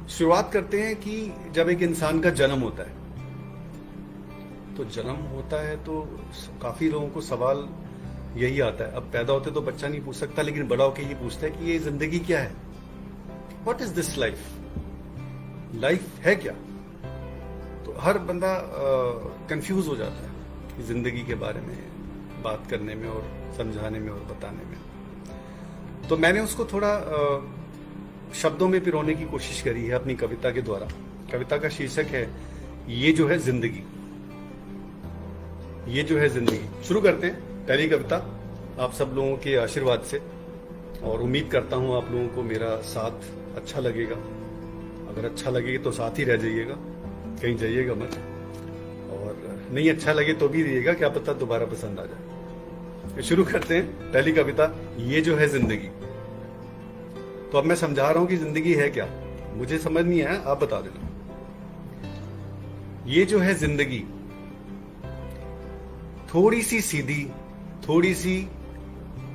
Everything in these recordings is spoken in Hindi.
शुरुआत करते हैं कि जब एक इंसान का जन्म होता है, तो जन्म होता है तो काफी लोगों को सवाल यही आता है। अब पैदा होते तो बच्चा नहीं पूछ सकता, लेकिन बड़ा होकर ये पूछता है कि ये जिंदगी क्या है, what is this life, life है क्या। तो हर बंदा कंफ्यूज हो जाता है कि जिंदगी के बारे में बात करने में और समझाने में और बताने में। तो मैंने उसको थोड़ा शब्दों में पिरोने की कोशिश करी है अपनी कविता के द्वारा। कविता का शीर्षक है ये जो है जिंदगी। ये जो है जिंदगी। शुरू करते हैं पहली कविता आप सब लोगों के आशीर्वाद से, और उम्मीद करता हूं आप लोगों को मेरा साथ अच्छा लगेगा। अगर अच्छा लगे तो साथ ही रह जाइएगा, कहीं जाइएगा मत, और नहीं अच्छा लगे तो भी रहिएगा, क्या पता दोबारा पसंद आ जाए। शुरू करते हैं पहली कविता ये जो है जिंदगी। तो अब मैं समझा रहा हूं कि जिंदगी है क्या, मुझे समझ नहीं आया, आप बता देना। ये जो है जिंदगी थोड़ी सी सीधी, थोड़ी सी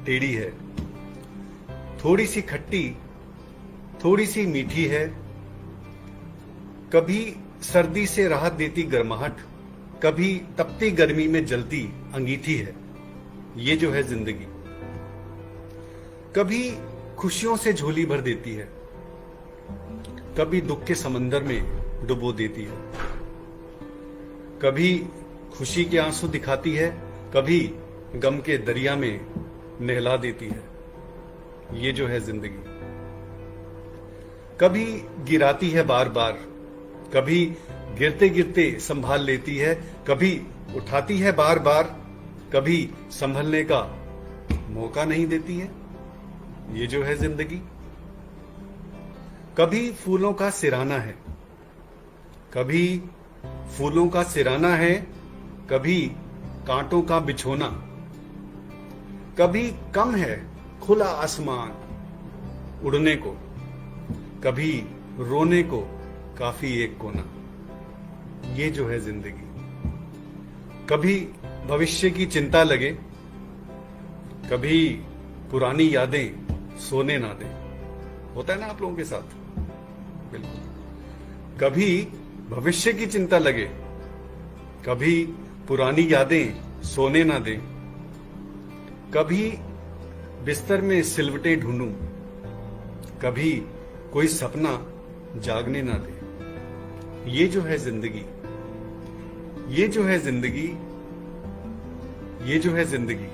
टेढ़ी है, थोड़ी सी खट्टी, थोड़ी सी मीठी है। कभी सर्दी से राहत देती गर्माहट, कभी तपती गर्मी में जलती अंगीठी है। ये जो है जिंदगी। कभी खुशियों से झोली भर देती है, कभी दुख के समंदर में डुबो देती है। कभी खुशी के आंसू दिखाती है, कभी गम के दरिया में नहला देती है। ये जो है जिंदगी। कभी गिराती है बार बार, कभी गिरते गिरते संभाल लेती है, कभी उठाती है बार बार, कभी संभलने का मौका नहीं देती है। ये जो है जिंदगी। कभी फूलों का सिराना है, कभी फूलों का सिराना है, कभी कांटों का बिछोना। कभी कम है खुला आसमान उड़ने को, कभी रोने को काफी एक कोना। ये जो है जिंदगी। कभी भविष्य की चिंता लगे, कभी पुरानी यादें सोने ना दे। होता है ना आप लोगों के साथ, बिल्कुल। कभी भविष्य की चिंता लगे, कभी पुरानी यादें सोने ना दे। कभी बिस्तर में सिलवटें ढूंढूं, कभी कोई सपना जागने ना दे। ये जो है जिंदगी। ये जो है जिंदगी। ये जो है जिंदगी।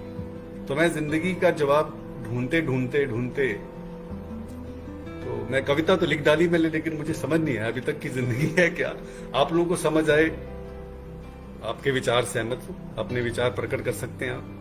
तो मैं जिंदगी का जवाब ढूंढते ढूंढते ढूंढते, तो मैं कविता तो लिख डाली मैंने, लेकिन मुझे समझ नहीं आया अभी तक कि जिंदगी है क्या। आप लोगों को समझ आए, आपके विचार सहमत हो, अपने विचार प्रकट कर सकते हैं आप।